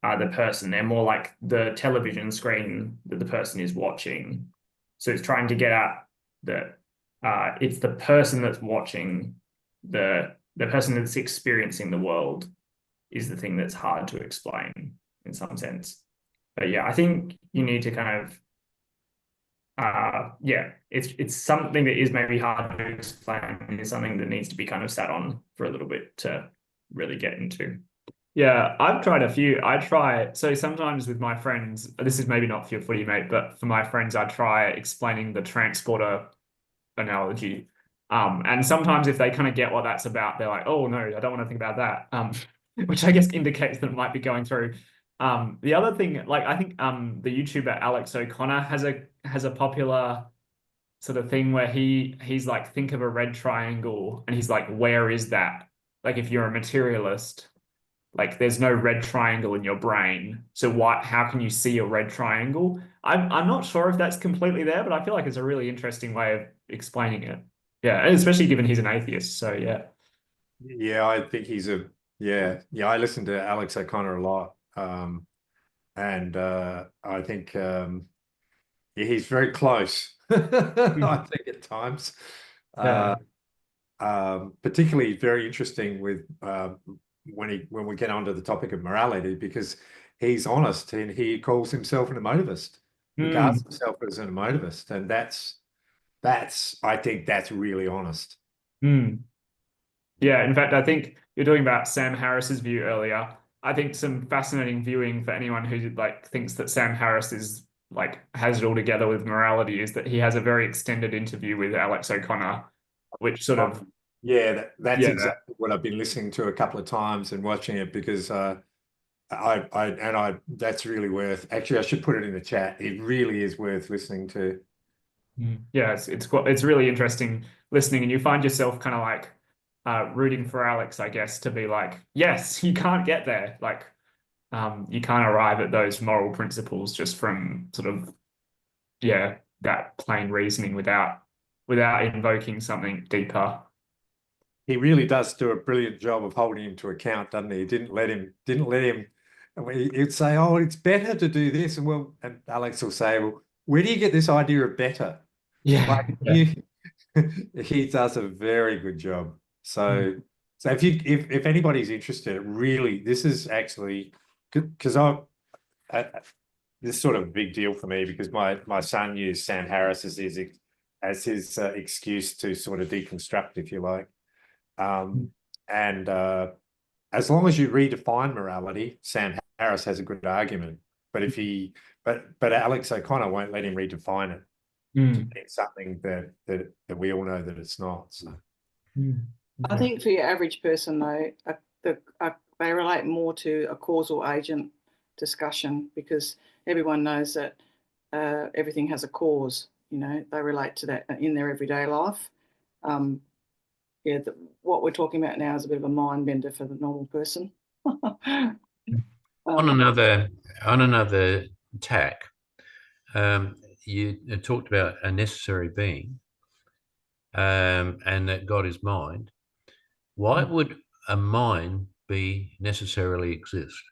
the person. They're more like the television screen that the person is watching. So it's trying to get at that it's the person that's watching, the person that's experiencing the world is the thing that's hard to explain in some sense. But yeah, I think you need to kind of it's something that is maybe hard to explain. It's something that needs to be kind of sat on for a little bit to really get into. Yeah, I've tried a few. So sometimes with my friends, this is maybe not for your footy mate, but for my friends, I try explaining the transporter analogy. And sometimes if they kind of get what that's about, they're like, oh no, I don't want to think about that. Which I guess indicates that it might be going through. The other thing, like I think the YouTuber Alex O'Connor has a popular sort of thing where he's like, think of a red triangle, and he's like, where is that? Like if you're a materialist, like there's no red triangle in your brain. So how can you see a red triangle? I'm not sure if that's completely there, but I feel like it's a really interesting way of explaining it. Yeah, and especially given he's an atheist. So yeah. Yeah, I think he's I listen to Alex O'Connor a lot. And I think he's very close. I think at times, particularly very interesting with when we get onto the topic of morality, because he's honest and he calls himself an emotivist, regards himself as an emotivist, and I think that's really honest. Yeah, in fact, I think you're talking about Sam Harris's view earlier. I think some fascinating viewing for anyone who like thinks that Sam Harris is like has it all together with morality is that he has a very extended interview with Alex O'Connor, which sort of that's exactly what I've been listening to a couple of times and watching it, because that's really worth. Actually, I should put it in the chat. It really is worth listening to. Yeah, it's really interesting listening, and you find yourself kind of like rooting for Alex, I guess, to be like, yes, you can't get there. Like, You can't arrive at those moral principles just from sort of, yeah, that plain reasoning without invoking something deeper. He really does do a brilliant job of holding him to account, doesn't he? He didn't let him. He'd say, "Oh, it's better to do this," and Alex will say, "Well, where do you get this idea of better?" Yeah. He does a very good job. So if anybody's interested, really, this is actually because this is sort of a big deal for me because my son used Sam Harris as his excuse to sort of deconstruct, if you like. And as long as you redefine morality, Sam Harris has a good argument. But but Alex O'Connor won't let him redefine it. It's something that we all know that it's not. So. I think for your average person, though, they relate more to a causal agent discussion because everyone knows that everything has a cause. You know, they relate to that in their everyday life. What we're talking about now is a bit of a mind bender for the normal person. On another tack, you talked about a necessary being, and that God is mind. Why would a mind be necessarily exist?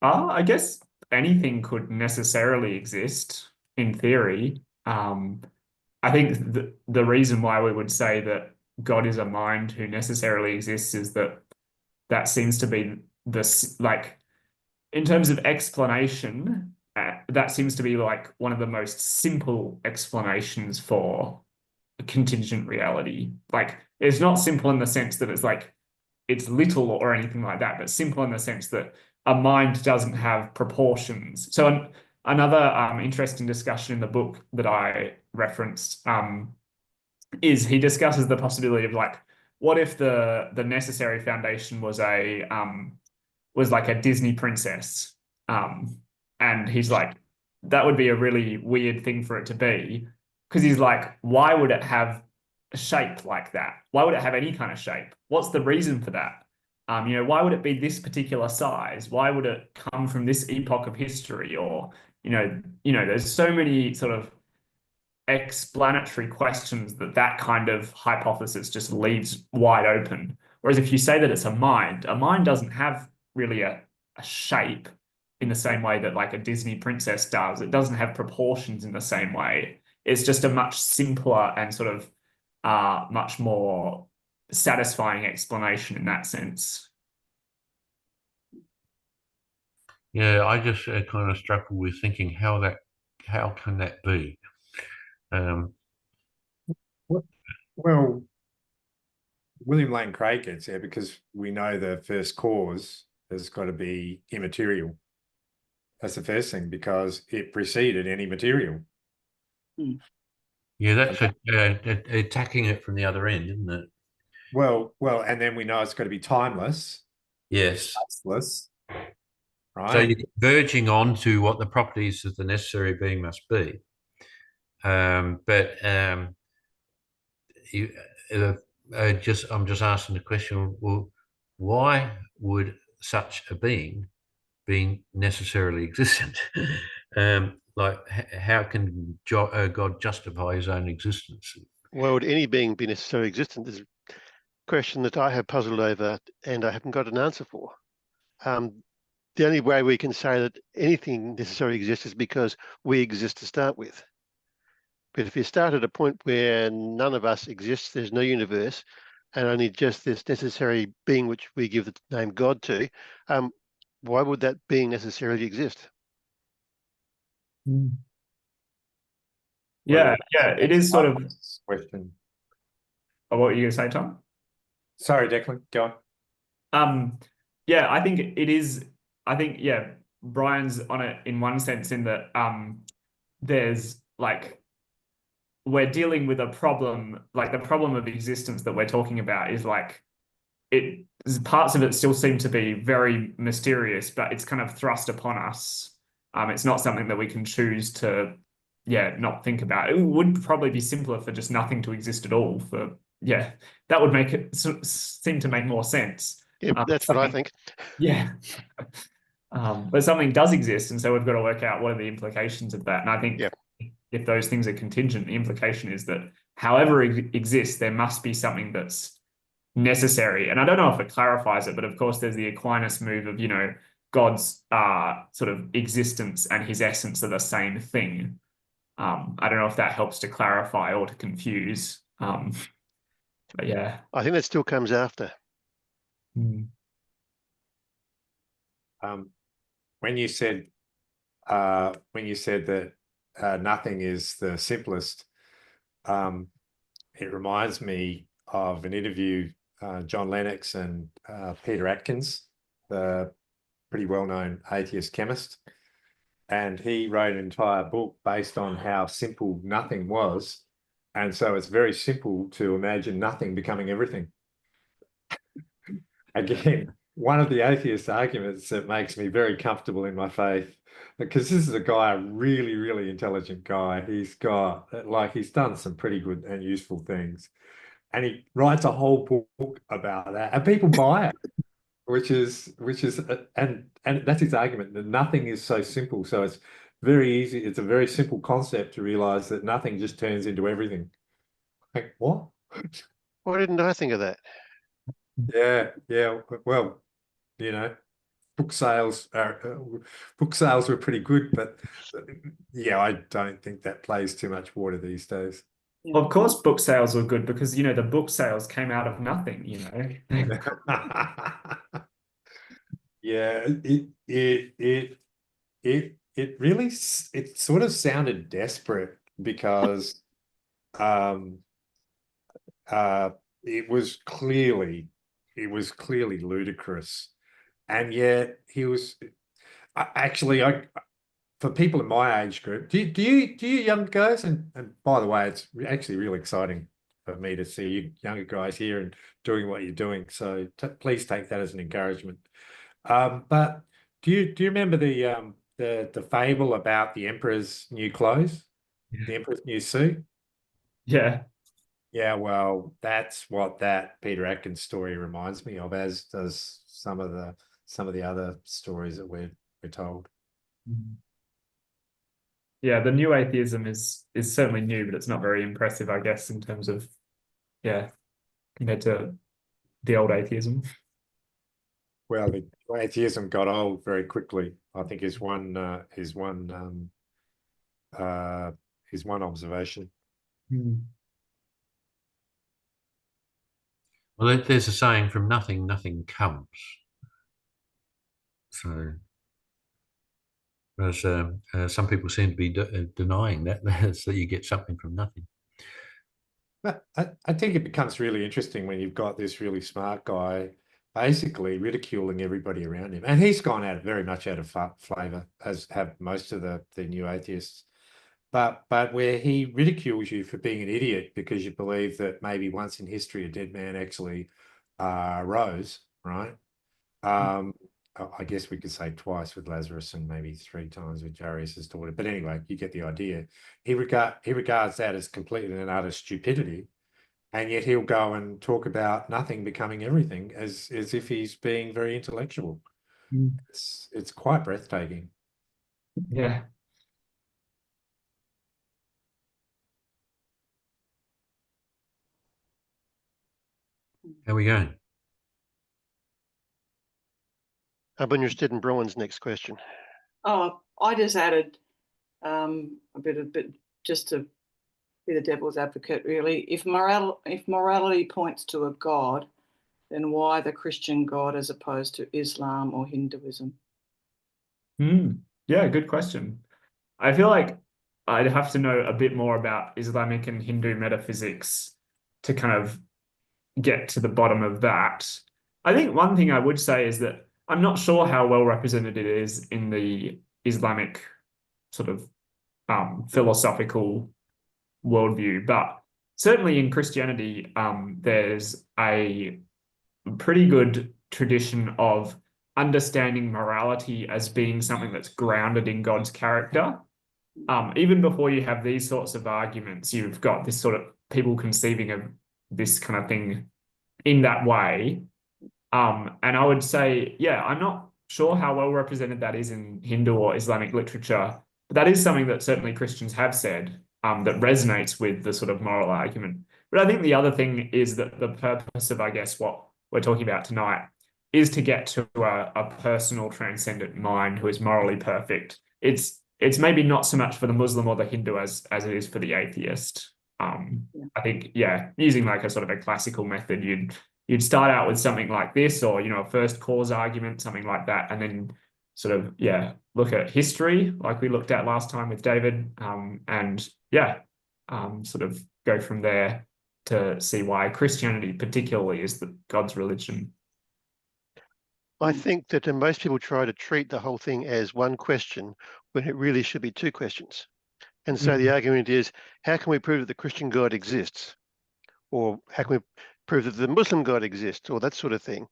I guess anything could necessarily exist in theory. I think the reason why we would say that God is a mind who necessarily exists is that seems to be like, in terms of explanation, that seems to be like one of the most simple explanations for a contingent reality. Like, it's not simple in the sense that it's like it's little or anything like that, but simple in the sense that a mind doesn't have proportions. So another interesting discussion in the book that I referenced is he discusses the possibility of like, what if the necessary foundation was like a Disney princess? And he's like, that would be a really weird thing for it to be, because he's like, why would it have a shape like that? Why would it have any kind of shape? What's the reason for that? Why would it be this particular size? Why would it come from this epoch of history? Or, there's so many sort of explanatory questions that kind of hypothesis just leaves wide open. Whereas if you say that it's a mind doesn't have really a shape in the same way that like a Disney princess does. It doesn't have proportions in the same way. It's just a much simpler and sort of much more satisfying explanation in that sense. Yeah, I just kind of struggle with thinking how can that be? Well, William Lane Craig gets there because we know the first cause has got to be immaterial. That's the first thing, because it preceded any material. Yeah, that's attacking it from the other end, isn't it? Well, and then we know it's got to be timeless. Yes. Spaceless, right? So you're verging on to what the properties of the necessary being must be. I'm just asking the question, well, why would such a being necessarily existent? Like, how can God justify his own existence? Why would any being be necessarily existent? This is a question that I have puzzled over and I haven't got an answer for. The only way we can say that anything necessarily exists is because we exist to start with. But if you start at a point where none of us exists, there's no universe, and only just this necessary being which we give the name God to, why would that being necessarily exist? Yeah, it is sort of question. Oh, what were you going to say, Tom? Sorry, Declan, go on. Yeah, I think it is. I think, yeah, Brian's on it in one sense, in that there's like, we're dealing with a problem, like the problem of existence that we're talking about is like, parts of it still seem to be very mysterious, but it's kind of thrust upon us. It's not something that we can choose to, not think about. It would probably be simpler for just nothing to exist at all. That would make it seem to make more sense. Yeah, that's what I think. Yeah. But something does exist, and so we've got to work out what are the implications of that. And I think if those things are contingent, the implication is that however it exists, there must be something that's necessary. And I don't know if it clarifies it, but of course there's the Aquinas move of, God's sort of existence and his essence are the same thing. I don't know if that helps to clarify or to confuse. But yeah. I think that still comes after. When you said that nothing is the simplest, it reminds me of an interview, John Lennox and Peter Atkins, the pretty well-known atheist chemist, and he wrote an entire book based on how simple nothing was, and so it's very simple to imagine nothing becoming everything. Again, one of the atheist arguments that makes me very comfortable in my faith, because this is a guy, a really, really intelligent guy. He's done some pretty good and useful things. And he writes a whole book about that, and people buy it, which is, and that's his argument, that nothing is so simple. So it's very easy. It's a very simple concept to realize that nothing just turns into everything. Like, what? Why didn't I think of that? Yeah. Well, book sales were pretty good, but yeah, I don't think that plays too much water these days. Well, of course, book sales were good because, the book sales came out of nothing, Yeah, it really sort of sounded desperate because it was clearly ludicrous, and yet he was actually, for people in my age group, do you young guys, and by the way, it's actually really exciting for me to see you younger guys here and doing what you're doing, so please take that as an encouragement. But do you remember the fable about the emperor's new clothes, the emperor's new suit? Yeah. Yeah, well, that's what that Peter Atkins story reminds me of, as does some of the other stories that we're told. Yeah, the new atheism is certainly new, but it's not very impressive, I guess, in terms of, compared to the old atheism. Well, the atheism got old very quickly, I think, is one observation. Well, there's a saying, from nothing, nothing comes. So, whereas some people seem to be denying that, that you get something from nothing. But I think it becomes really interesting when you've got this really smart guy basically ridiculing everybody around him. And he's gone out very much out of flavor, as have most of the new atheists. But where he ridicules you for being an idiot because you believe that maybe once in history a dead man actually rose, right? I guess we could say twice with Lazarus and maybe 3 times with Jairus' daughter. But anyway, you get the idea. He regards that as completely and utter stupidity, and yet he'll go and talk about nothing becoming everything as if he's being very intellectual. It's quite breathtaking. Yeah. How are we going? I'm interested in Brian's next question. Oh, I just added a bit just to be the devil's advocate, really. If morality points to a God, then why the Christian God as opposed to Islam or Hinduism? Yeah, good question. I feel like I'd have to know a bit more about Islamic and Hindu metaphysics to kind of get to the bottom of that. I think one thing I would say is that I'm not sure how well represented it is in the Islamic sort of philosophical worldview, but certainly in Christianity, there's a pretty good tradition of understanding morality as being something that's grounded in God's character. Even before you have these sorts of arguments, you've got this sort of people conceiving of this kind of thing in that way. And I would say, yeah, I'm not sure how well represented that is in Hindu or Islamic literature, but that is something that certainly Christians have said, that resonates with the sort of moral argument. But I think the other thing is that the purpose of, I guess, what we're talking about tonight is to get to a personal transcendent mind who is morally perfect. It's maybe not so much for the Muslim or the Hindu as it is for the atheist. I think, yeah, using like a sort of a classical method, you'd start out with something like this, or, you know, a first cause argument, something like that, and then sort of, yeah, look at history like we looked at last time with David, and yeah, sort of go from there to see why Christianity particularly is God's religion. I think that most people try to treat the whole thing as one question when it really should be two questions. And so the argument is, how can we prove that the Christian God exists? Or how can we prove that the Muslim God exists? Or that sort of thing.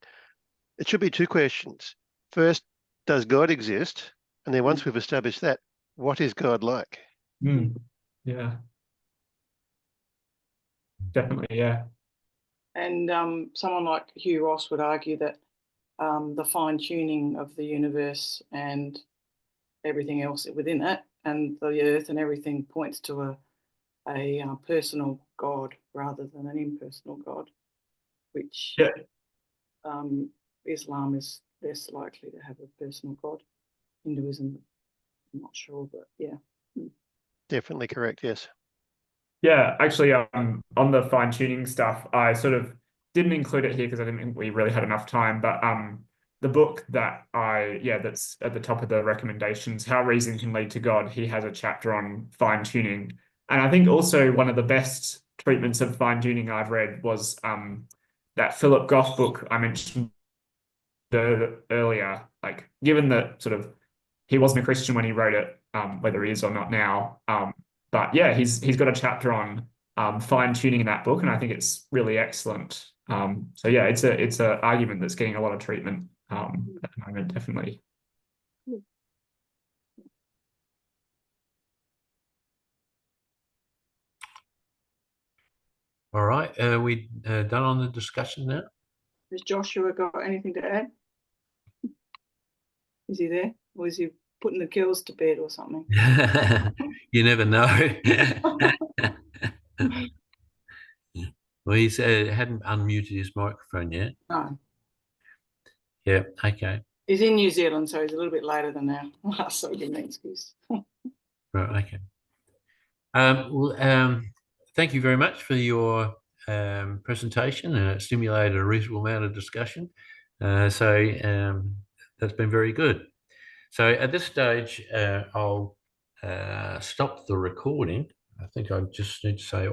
It should be two questions. First, does God exist? And then once we've established that, what is God like? Yeah. Definitely, yeah. And someone like Hugh Ross would argue that the fine-tuning of the universe and everything else within it, and the earth and everything, points to a personal God rather than an impersonal God, which Islam is less likely to have a personal God. Hinduism, I'm not sure, but yeah. Definitely correct, yes. Yeah, actually, on the fine-tuning stuff, I sort of didn't include it here because I didn't think we really had enough time, but the book that that's at the top of the recommendations, How Reason Can Lead to God, he has a chapter on fine-tuning. And I think also one of the best treatments of fine-tuning I've read was that Philip Goff book I mentioned earlier. Like, given that sort of he wasn't a Christian when he wrote it, whether he is or not now, but yeah, he's got a chapter on fine-tuning in that book, and I think it's really excellent. So yeah, it's a argument that's getting a lot of treatment at the moment, definitely. All right, we done on the discussion now? Has Joshua got anything to add? Is he there, or is he putting the girls to bed or something? You never know. Well, he's hadn't unmuted his microphone yet. No. Yeah, okay. He's in New Zealand, so he's a little bit later than now. So give me an excuse. Right, okay. Thank you very much for your presentation, and it stimulated a reasonable amount of discussion. That's been very good. So at this stage, I'll stop the recording. I think I just need to say,